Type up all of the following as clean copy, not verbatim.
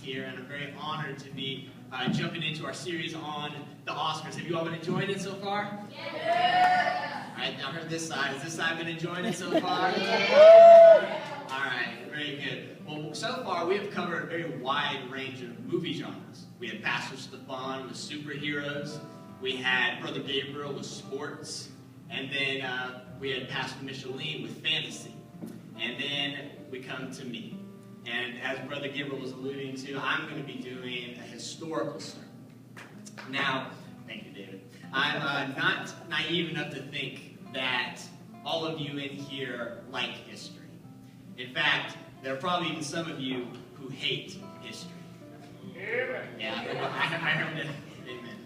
here, and I'm very honored to be jumping into our series on the Oscars. Have you all been enjoying it so far? Yeah! Alright, I heard this side. Has this side been enjoying it so far? Yeah! Alright, very good. Well, so far we have covered a very wide range of movie genres. We had Pastor Stefan with superheroes, we had Brother Gabriel with sports, and then we had Pastor Micheline with fantasy. And then we come to me. And as Brother Gabriel was alluding to, I'm going to be doing a historical sermon. Now, thank you, David. I'm not naive enough to think that all of you in here like history. In fact, there are probably even some of you who hate history. Yeah, I heard that. Amen.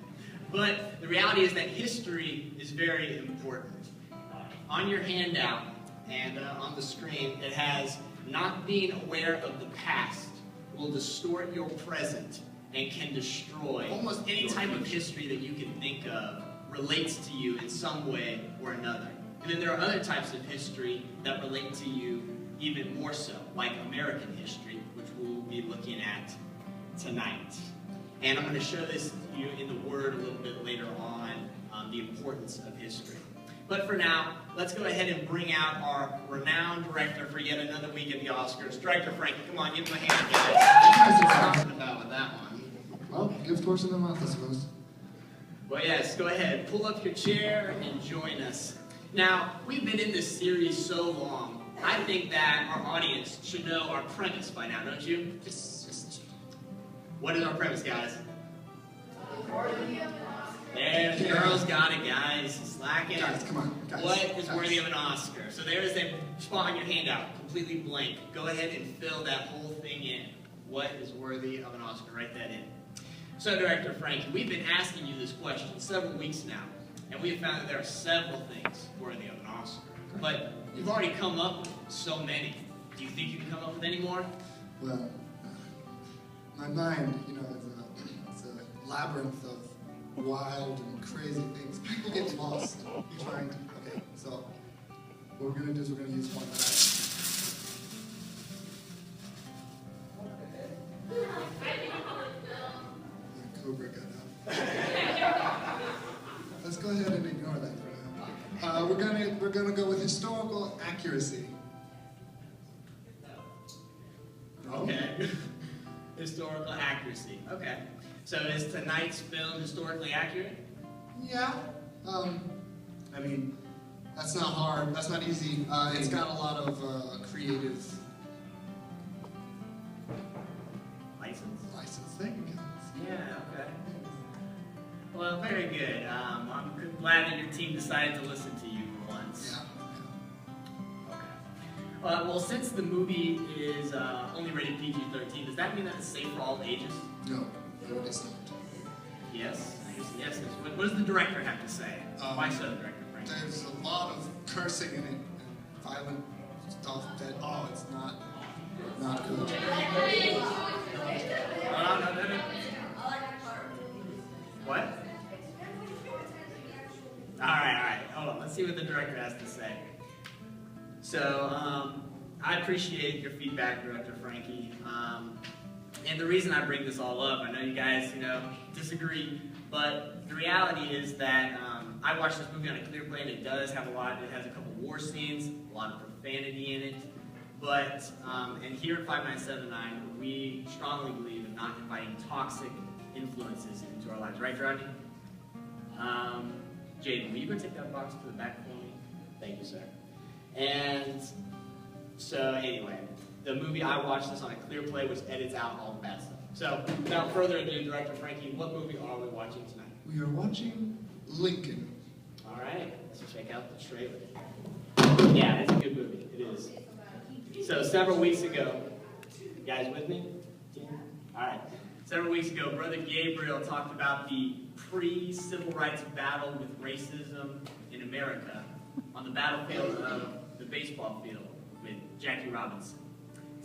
But the reality is that history is very important. On your handout and on the screen, it has not being aware of the past will distort your present and can destroy almost any type of history that you can think of relates to you in some way or another. And then there are other types of history that relate to you even more so, like American history, which we'll be looking at tonight. And I'm going to show this to you in the Word a little bit later on, the importance of history. But for now, let's go ahead and bring out our renowned director for yet another week at the Oscars. Director Frankie, come on, give him a hand, guys. What you guys are talking about with that one? Well, gift horse in the mouth, I suppose. Well, yes, go ahead. Pull up your chair and join us. Now, we've been in this series so long, I think that our audience should know our premise by now, don't you? What is our premise, guys? There, the girls got it, guys. Slacking. Guys, come on. Guys, what is worthy of an Oscar? So there is a spot on your handout, completely blank. Go ahead and fill that whole thing in. What is worthy of an Oscar? Write that in. So, Director Frankie, we've been asking you this question several weeks now, and we have found that there are several things worthy of an Oscar. But you've already come up with so many. Do you think you can come up with any more? Well, my mind, it's a labyrinth of wild and crazy things. People get lost trying to. Okay, so what we're going to do is we're going to use one of that. Cobra got out. Let's go ahead and ignore that for now. We're gonna go with historical accuracy. Okay. Historical accuracy. Okay. So is tonight's film historically accurate? Yeah. I mean, that's not hard. That's not easy. It's got a lot of creative licensing. Yeah. Okay. Well, very good. I'm glad that your team decided to listen to you for once. Yeah. Okay. Well, since the movie is only rated PG-13, does that mean that it's safe for all ages? No, it is not. Yes. I guess yes. What does the director have to say? Why so, Director Frank? There's a lot of cursing in it and violent stuff that it's not good. No. What? All right. Hold on. Let's see what the director has to say. So, I appreciate your feedback, Director Frankie. And the reason I bring this all up, I know you guys, disagree, but the reality is that I watched this movie on a clear play, and it does have it has a couple war scenes, a lot of profanity in it, but, and here at 5979, we strongly believe in not inviting toxic influences into our lives. Right, Rodney? Jaden, will you go take that box to the back for me? Thank you, sir. And so, anyway, the movie, I watched this on a clear play, which edits out all the bad stuff. So, without further ado, Director Frankie, what movie are we watching tonight? We are watching Lincoln. All right, let's check out the trailer. Yeah, it's a good movie. It is. So, several weeks ago, you guys with me? All right. Several weeks ago, Brother Gabriel talked about the pre-civil rights battle with racism in America on the battlefield of the baseball field with Jackie Robinson.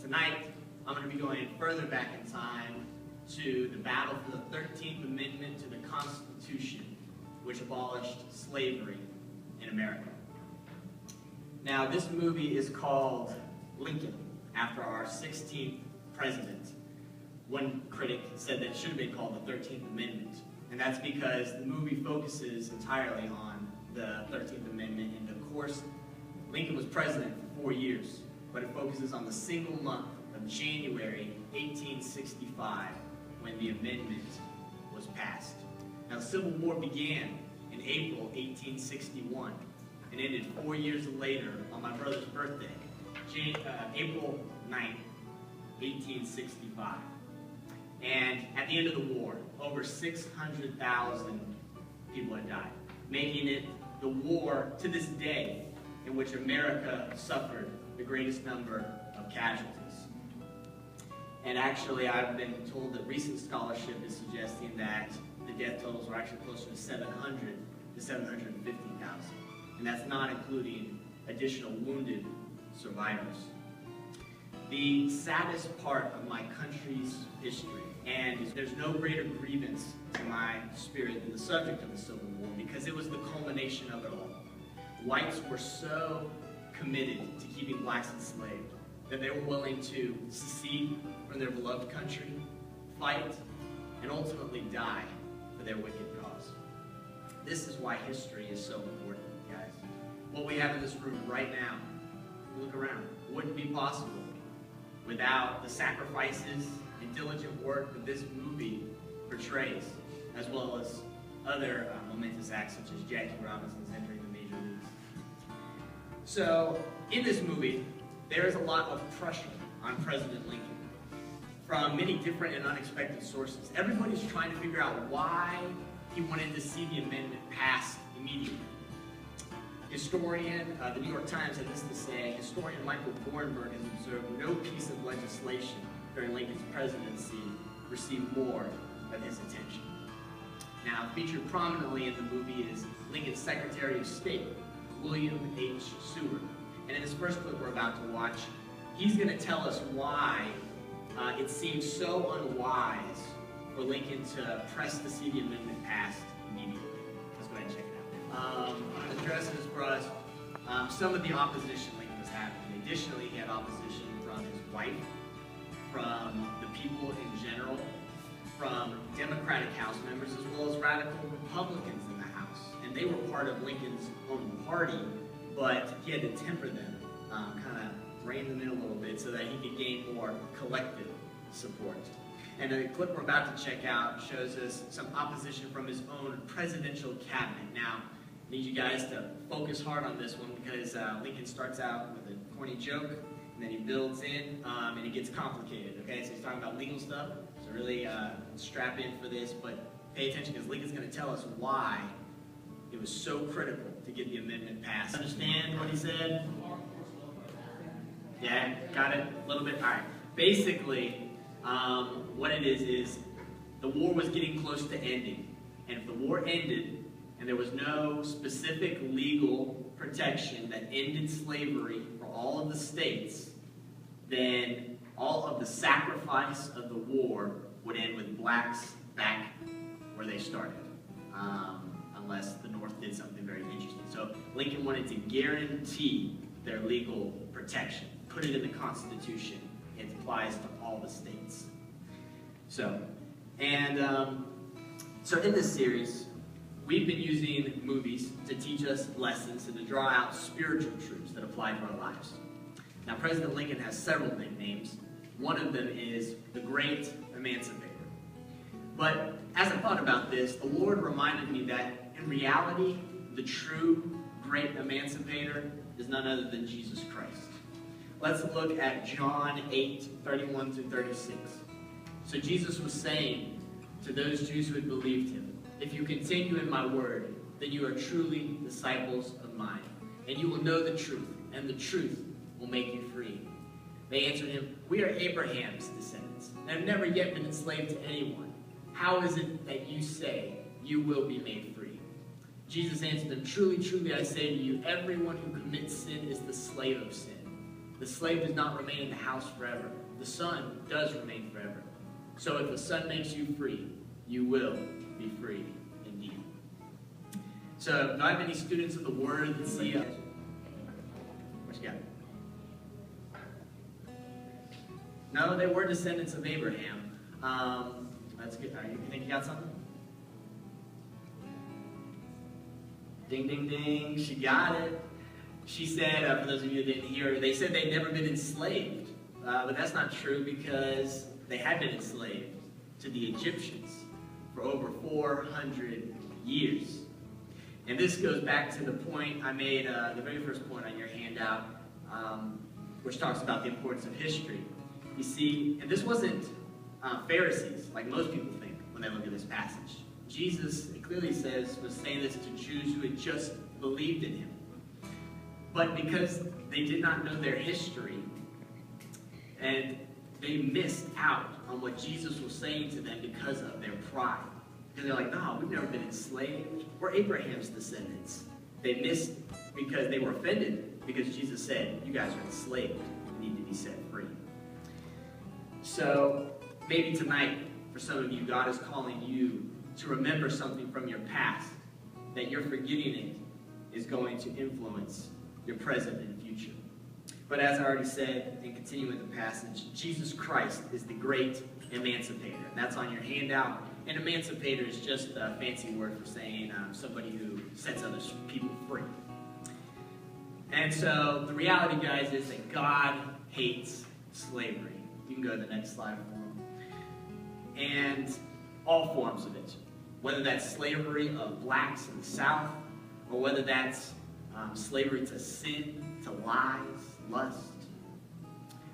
Tonight, I'm going to be going further back in time to the battle for the 13th Amendment to the Constitution, which abolished slavery in America. Now, this movie is called Lincoln, after our 16th president. one critic said that it should have been called the 13th Amendment. And that's because the movie focuses entirely on the 13th Amendment. And of course, Lincoln was president for 4 years, but it focuses on the single month of January 1865 when the amendment was passed. Now, the Civil War began in April 1861 and ended 4 years later on my brother's birthday, April 9th, 1865. And at the end of the war, over 600,000 people had died, making it the war to this day in which America suffered the greatest number of casualties. And actually, I've been told that recent scholarship is suggesting that the death totals were actually closer to 700 to 750,000. And that's not including additional wounded survivors. The saddest part of my country's history, and there's no greater grievance to my spirit than the subject of the Civil War, because it was the culmination of it all. Whites were so committed to keeping blacks enslaved that they were willing to secede from their beloved country, fight, and ultimately die for their wicked cause. This is why history is so important, guys. What we have in this room right now, look around, wouldn't be possible without the sacrifices and diligent work that this movie portrays, as well as other momentous acts such as Jackie Robinson's entering the major leagues. So, in this movie, there is a lot of pressure on President Lincoln from many different and unexpected sources. Everybody's trying to figure out why he wanted to see the amendment passed immediately. Historian, the New York Times had this to say, historian Michael Bornberg has observed no piece of legislation during Lincoln's presidency received more of his attention. Now, featured prominently in the movie is Lincoln's Secretary of State, William H. Seward. And in this first clip we're about to watch, he's going to tell us why it seemed so unwise for Lincoln to press to see the amendment passed immediately. Let's go ahead and check it out. I'm going to address this for us some of the opposition Lincoln was having. Additionally, he had opposition from his wife, from the people in general, from Democratic House members, as well as radical Republicans in the House. And they were part of Lincoln's own party, but he had to temper them, kind of rein them in a little bit so that he could gain more collective support. And the clip we're about to check out shows us some opposition from his own presidential cabinet. Now, I need you guys to focus hard on this one because Lincoln starts out with a corny joke, and then he builds in, and it gets complicated, okay? So he's talking about legal stuff, so really strap in for this, but pay attention because Lincoln's going to tell us why it was so critical to get the amendment passed. Understand what he said? Yeah, got it? A little bit? All right. Basically, what it is the war was getting close to ending. And if the war ended and there was no specific legal protection that ended slavery for all of the states, then all of the sacrifice of the war would end with blacks back where they started. Unless the North did something very interesting. So Lincoln wanted to guarantee their legal protection, put it in the Constitution. It applies to all the states. So in this series, we've been using movies to teach us lessons and to draw out spiritual truths that apply to our lives. Now, President Lincoln has several nicknames. One of them is the Great Emancipator. But as I thought about this, the Lord reminded me that in reality, the true Great Emancipator is none other than Jesus Christ. Let's look at John 8:31 through 36. So Jesus was saying to those Jews who had believed him, "If you continue in my word, then you are truly disciples of mine, and you will know the truth, and the truth will make you free." They answered him, "We are Abraham's descendants, and have never yet been enslaved to anyone. How is it that you say you will be made free?" Jesus answered them, "Truly, truly, I say to you, everyone who commits sin is the slave of sin. The slave does not remain in the house forever. The son does remain forever. So if the son makes you free, you will be free indeed." So, do I have any students of the Word that see what you got? No, they were descendants of Abraham. That's good. You think you got something? Ding, ding, ding. She got it. She said, for those of you who didn't hear, they said they'd never been enslaved. But that's not true because they had been enslaved to the Egyptians for over 400 years. And this goes back to the point I made, the very first point on your handout, which talks about the importance of history. You see, and this wasn't Pharisees, like most people think when they look at this passage. Jesus, it clearly says, was saying this to Jews who had just believed in him. But because they did not know their history, and they missed out on what Jesus was saying to them because of their pride. Because they're like, no, we've never been enslaved. We're Abraham's descendants. They missed because they were offended because Jesus said, you guys are enslaved. You need to be set free. So maybe tonight, for some of you, God is calling you to remember something from your past, that your forgetting it is going to influence your present and future. But as I already said, and continuing the passage, Jesus Christ is the great emancipator. And that's on your handout. And emancipator is just a fancy word for saying somebody who sets other people free. And so the reality, guys, is that God hates slavery. You can go to the next slide for him. And all forms of it. Whether that's slavery of blacks in the South, or whether that's slavery to sin, to lies, lust.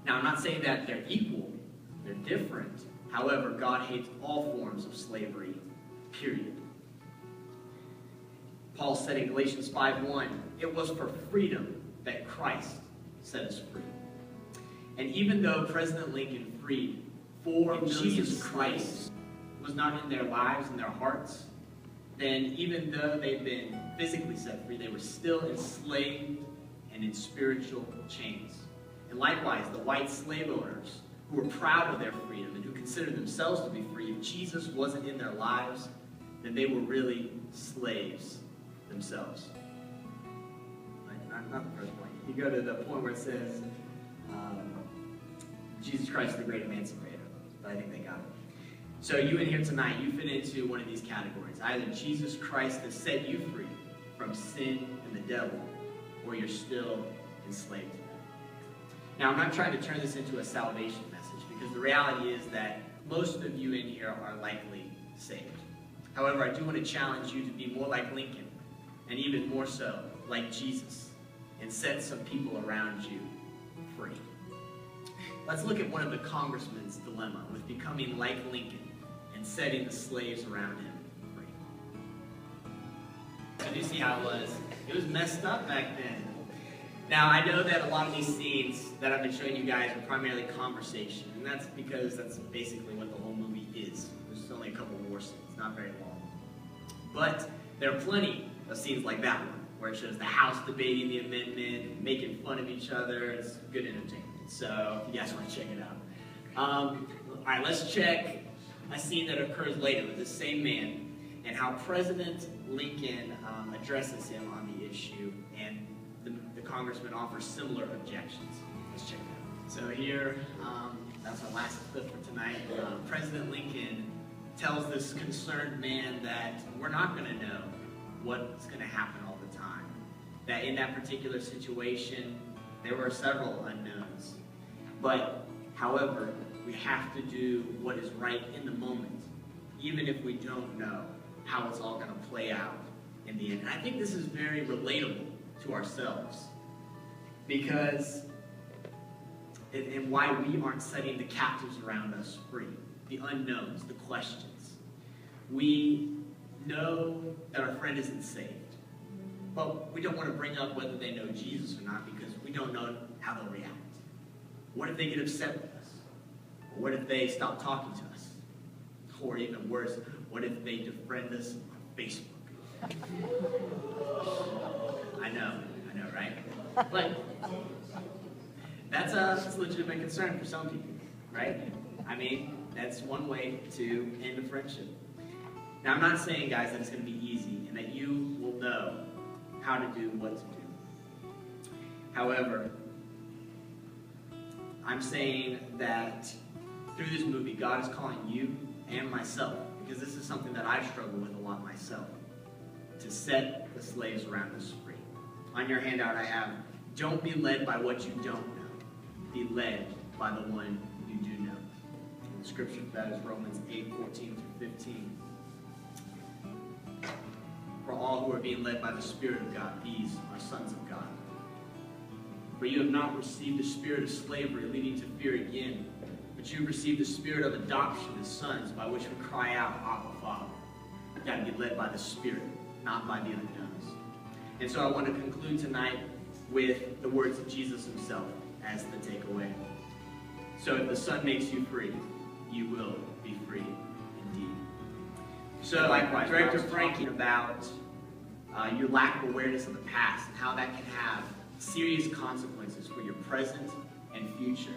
Now, I'm not saying that they're equal. They're different. However, God hates all forms of slavery, period. Paul said in Galatians 5:1, it was for freedom that Christ set us free. And even though President Lincoln freed 4 million Jesus Christ was not in their lives and their hearts, then even though they've been physically set free, they were still enslaved and in spiritual chains. And likewise, the white slave owners who were proud of their freedom and who considered themselves to be free, if Jesus wasn't in their lives, then they were really slaves themselves. Right? Not the first point. You go to the point where it says, Jesus Christ is the great emancipator. But I think they got it. So you in here tonight, you fit into one of these categories. Either Jesus Christ has set you free from sin and the devil, or you're still enslaved to them. Now, I'm not trying to turn this into a salvation message, because the reality is that most of you in here are likely saved. However, I do want to challenge you to be more like Lincoln, and even more so, like Jesus, and set some people around you free. Let's look at one of the congressman's dilemma with becoming like Lincoln and setting the slaves around him free. So you see how it was? It was messed up back then. Now, I know that a lot of these scenes that I've been showing you guys are primarily conversation, and that's because that's basically what the whole movie is. There's only a couple war scenes, not very long. But there are plenty of scenes like that one, where it shows the House debating the amendment, making fun of each other. It's good entertainment. So if you guys want to check it out. All right, let's check a scene that occurs later with the same man and how President Lincoln addresses him on the issue, and the congressman offers similar objections. Let's check it out. So here, that's our last clip for tonight. President Lincoln tells this concerned man that we're not going to know what's going to happen all the time. That in that particular situation, there were several unknowns. But, however, we have to do what is right in the moment, even if we don't know how it's all going to play out in the end. And I think this is very relatable to ourselves, because, and why we aren't setting the captives around us free, the unknowns, the questions. We know that our friend isn't saved, but we don't want to bring up whether they know Jesus or not, because we don't know how they'll react. What if they get upset with us? Or what if they stop talking to us? Or even worse, what if they defriend us on Facebook? I know, right? But that's a legitimate concern for some people, right? I mean, that's one way to end a friendship. Now, I'm not saying, guys, that it's going to be easy and that you will know how to do what to do. However, I'm saying that through this movie, God is calling you and myself, because this is something that I struggle with a lot myself, to set the slaves around us free. On your handout I have, don't be led by what you don't know. Be led by the one you do know. And the scripture for that is Romans 8:14-15. For all who are being led by the Spirit of God, these are sons of God. For you have not received a spirit of slavery leading to fear again, but you have received the spirit of adoption as sons, by which we cry out, Abba, Father. You've got to be led by the Spirit, not by the unknowns. And so I want to conclude tonight with the words of Jesus himself as the takeaway. So if the Son makes you free, you will be free indeed. So likewise, Director Frankie, about your lack of awareness of the past and how that can have serious consequences for your present and future.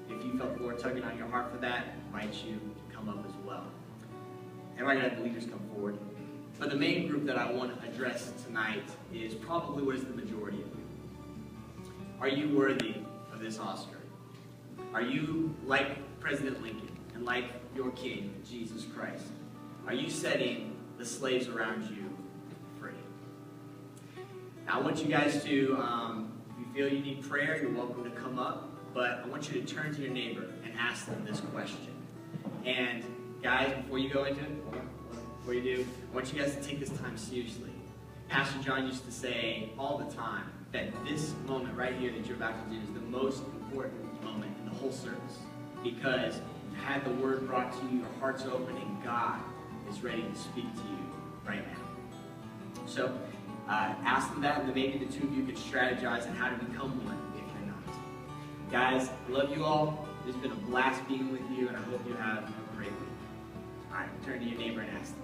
If you felt the Lord tugging on your heart for that, I invite you to come up as well. And we're going to have the leaders come forward. But the main group that I want to address tonight is probably what is the majority of you. Are you worthy of this Oscar? Are you like President Lincoln and like your King, Jesus Christ? Are you setting the slaves around you free? Now I want you guys to, if you feel you need prayer, you're welcome to come up. But I want you to turn to your neighbor and ask them this question. And guys, before you go into it, before you do, I want you guys to take this time seriously. Pastor John used to say all the time that this moment right here that you're about to do is the most important moment in the whole service, because you've had the word brought to you, your heart's open, and God is ready to speak to you right now. So ask them that, and then maybe the two of you can strategize on how to become one if you're not. Guys, I love you all. It's been a blast being with you, and I hope you have a great week. All right, turn to your neighbor and ask them.